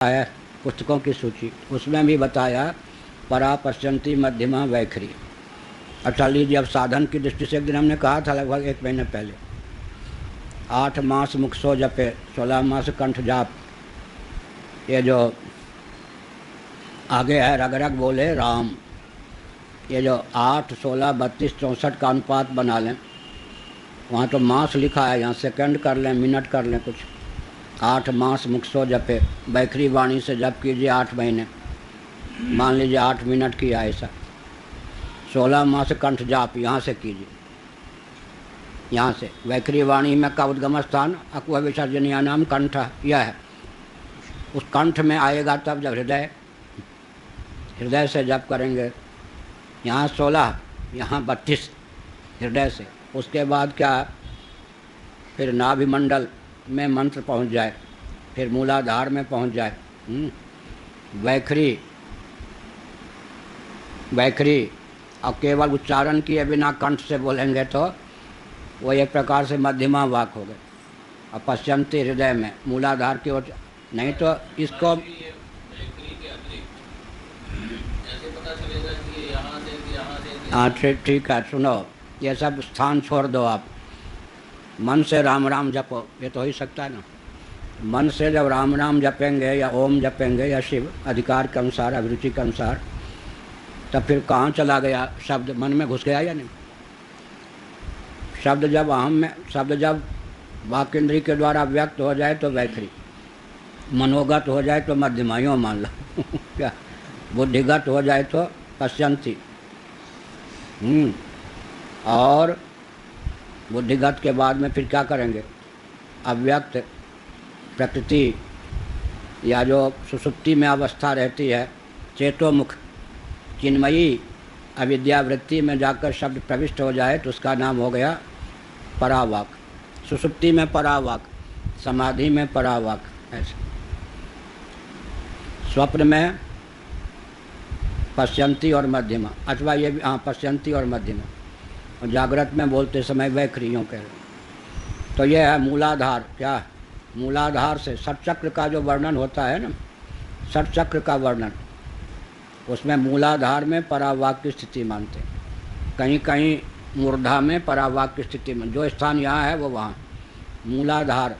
है पुस्तकों की सूची, उसमें भी बताया परा पश्यंती मध्यमा वैखरी। अच्छा लीजिए, अब साधन की दृष्टि से एक दिन हमने कहा था लगभग 1 महीने पहले, 8 मास मुख सो जपे 16 मास कंठ जाप। ये जो आगे है रग रग बोले राम, ये जो 8, 16, 32, 64 का अनुपात बना लें। वहाँ तो मास लिखा है, यहाँ सेकंड कर लें, मिनट कर लें कुछ। 8 मास मुख सो जपे, बैखरी वाणी से जप कीजिए 8 महीने, मान लीजिए 8 मिनट किया ऐसा। 16 मास कंठ जाप यहाँ से कीजिए, यहाँ से वैखरी वाणी में का उद्गम स्थान अकुह विसर्जनीय नाम कंठ यह है। उस कंठ में आएगा तब जब हृदय से जप करेंगे। यहाँ 16, यहाँ 32 हृदय से। उसके बाद क्या, फिर नाभिमंडल में मंत्र पहुँच जाए, फिर मूलाधार में पहुँच जाए। वैखरी और केवल उच्चारण किए बिना कंठ से बोलेंगे तो वो एक प्रकार से मध्यमा वाक हो गए। और पश्यंती हृदय में मूलाधार की ओर, नहीं तो इसको हाँ ठीक है। सुनो, ये सब स्थान छोड़ दो, आप मन से राम राम जपो, ये तो हो ही सकता है ना। मन से जब राम राम जपेंगे या ओम जपेंगे या शिव अधिकार के अनुसार, अभिरुचि के अनुसार, तब फिर कहाँ चला गया शब्द, मन में घुस गया या नहीं। शब्द जब अहम में, शब्द जब वाक इंद्री के द्वारा व्यक्त हो जाए तो वैखरी, मनोगत हो जाए तो मध्यमाइयों मान लो क्या, बुद्धिगत हो जाए तो पश्यंती। और बुद्धिगत के बाद में फिर क्या करेंगे, अव्यक्त प्रकृति या जो सुषुप्ति में अवस्था रहती है, चेतोमुख चिन्मयी अविद्यावृत्ति में जाकर शब्द प्रविष्ट हो जाए तो उसका नाम हो गया परावाक। सुषुप्ति में परावाक, समाधि में परावाक, ऐसे। स्वप्न में पश्यंती और मध्यमा, अथवा ये भी हाँ पश्यंती और मध्यमा, और जागृत में बोलते समय वैखरियों कह रहे। तो यह है मूलाधार। क्या, मूलाधार से षटचक्र का जो वर्णन होता है ना, षटचक्र का वर्णन, उसमें मूलाधार में परावाक की स्थिति मानते हैं, कहीं कहीं मूर्धा में परावाक की स्थिति में। जो स्थान यहाँ है वो वहाँ मूलाधार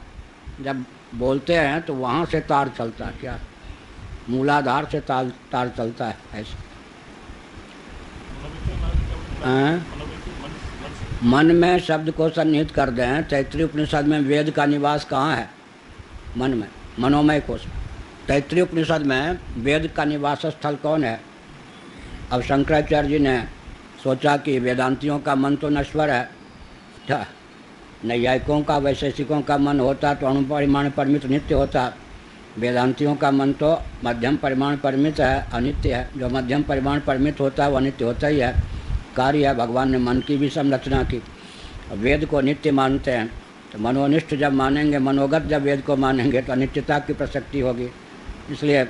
जब बोलते हैं तो वहाँ से तार चलता है। क्या, मूलाधार से तार चलता है ऐसे। मन में शब्द को सन्निहित कर दें। तैत्तिरीय उपनिषद में वेद का निवास कहाँ है, मन में, मनोमय कोश। तैत्तिरीय उपनिषद में वेद का निवास स्थल कौन है। अब शंकराचार्य जी ने सोचा कि वेदांतियों का मन तो नश्वर है, क्या नैयायिकों का, वैशेषिकों का मन होता तो अणुपरिमाण परिमित नित्य होता। वेदांतियों का मन तो मध्यम परिमाण परिमित है, अनित्य है। जो मध्यम परिमाण परिमित होता है वो अनित्य होता ही है, कार्य है। भगवान ने मन की भी संरचना की। वेद को नित्य मानते हैं तो मनोनिष्ठ जब मानेंगे, मनोगत जब वेद को मानेंगे तो अनित्यता की प्रसक्ति होगी। इसलिए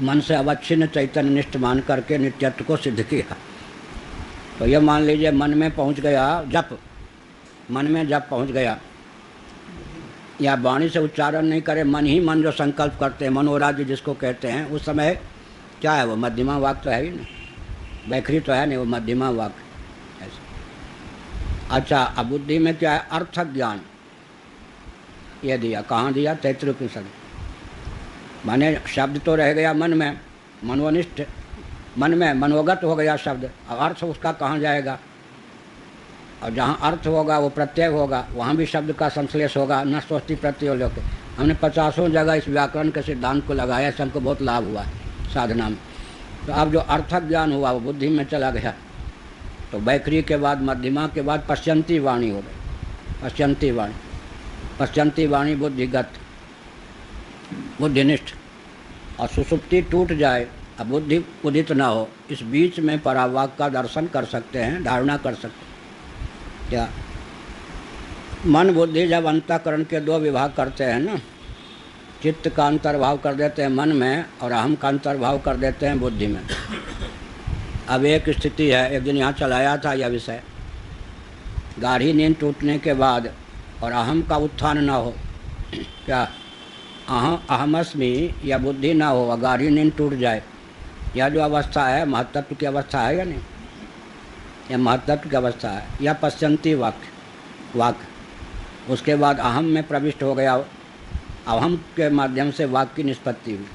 मन से अवच्छिन्न चैतन्य निष्ठ मान करके नित्यत्व को सिद्ध किया। तो ये मान लीजिए मन में पहुंच गया जप, मन में जब पहुंच गया, या वाणी से उच्चारण नहीं करे, मन ही मन जो संकल्प करते हैं, मनोराज्य जिसको कहते हैं, उस समय क्या है वो मध्यमा वाक तो है ही नहीं, वैखरी तो है नहीं, वो मध्यमा वाक ऐसा। अच्छा, अब बुद्धि में क्या है, अर्थ ज्ञान ये दिया। कहाँ दिया, तैत्तिरीय उपनिषद। माने शब्द तो रह गया मन में, मनोनिष्ठ मन में मनोगत हो गया शब्द, अब अर्थ उसका कहाँ जाएगा। और जहाँ अर्थ होगा वो प्रत्यय होगा, वहाँ भी शब्द का संश्लेष होगा, न सोचती प्रत्यय लोग। हमने 50 जगह इस व्याकरण के सिद्धांत को लगाया, इससे हमको बहुत लाभ हुआ साधना में। तो अब जो अर्थ ज्ञान हुआ वो बुद्धि में चला गया। तो वैखरी के बाद मध्यमा के बाद पश्यंती वाणी हो गई। पश्यंती वाणी, पश्यंती वाणी बुद्धिगत, बुद्धिनिष्ठ। और सुषुप्ति टूट जाए, अब बुद्धि उदित ना हो, इस बीच में परावाक का दर्शन कर सकते हैं, धारणा कर सकते हैं। क्या, मन बुद्धि जब अंतःकरण के 2 विभाग करते हैं ना, चित्त का अंतर्भाव कर देते हैं मन में और अहम का अंतर्भाव कर देते हैं बुद्धि में। अब एक स्थिति है, एक दिन यहाँ चलाया था यह विषय, गाढ़ी नींद टूटने के बाद और अहम का उत्थान ना हो, क्या अहमस्मी या बुद्धि ना हो, अगारी नींद टूट जाए, यह जो अवस्था है महत्त्व की अवस्था है या नहीं, यह महत्त्व की अवस्था है। या पश्यंती वाक्य, उसके बाद अहम में प्रविष्ट हो गया, अहम के माध्यम से वाक्य की निष्पत्ति हुई।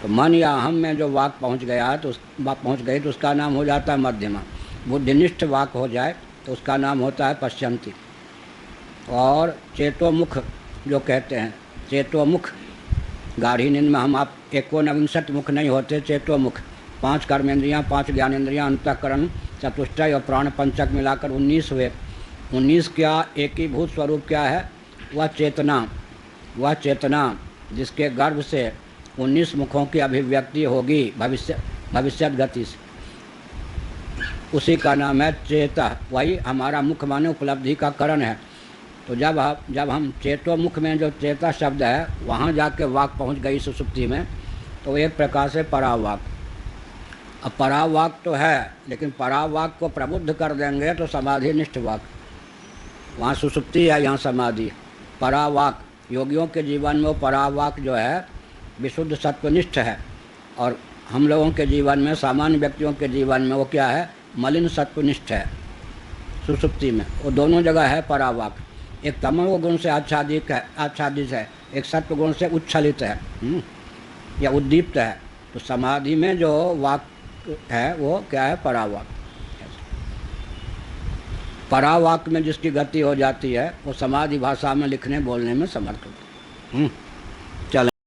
तो मन या अहम में जो वाक्य पहुंच गया तो पहुंच गई तो उसका नाम हो जाता है मध्यमा। बुद्धिनिष्ठ वाक्य हो जाए तो उसका नाम होता है पश्यंती। और चेतोमुख जो कहते हैं, चेतोमुख, गाढ़ी नींद में हम आप 19 मुख नहीं होते, चेतोमुख, 5 कर्मेंद्रियाँ, 5 ज्ञानेंद्रियाँ, अंतःकरण, चतुष्टय और प्राण पंचक मिलाकर 19 हुए। 19 क्या एकीभूत स्वरूप क्या है? वह चेतना जिसके गर्भ से 19 मुखों की अभिव्यक्ति होगी भविष्यत गति से, उसी का नाम है चेता। वही हमारा मुख माने उपलब्धि का करण है। तो जब हम चेतोमुख में जो चेता शब्द है वहाँ जाके वाक पहुँच गई सुषुप्ति में, तो एक प्रकार से परावाक। अब परावाक तो है, लेकिन परावाक को प्रबुद्ध कर देंगे तो समाधिनिष्ठ वाक, वहाँ सुषुप्ति है, यहाँ समाधि। परावाक योगियों के जीवन में वो परावाक जो है विशुद्ध सत्वनिष्ठ है, और हम लोगों के जीवन में, सामान्य व्यक्तियों के जीवन में वो क्या है? मलिन सत्वनिष्ठ है सुषुप्ति में। वो दोनों जगह है परावाक। एक तमो गुण से आच्छादित है, एक सत्व गुण से उच्छलित है या उद्दीप्त है। तो समाधि में जो वाक है वो क्या है? परावाक। परावाक में जिसकी गति हो जाती है वो समाधि भाषा में लिखने बोलने में समर्थ होता है।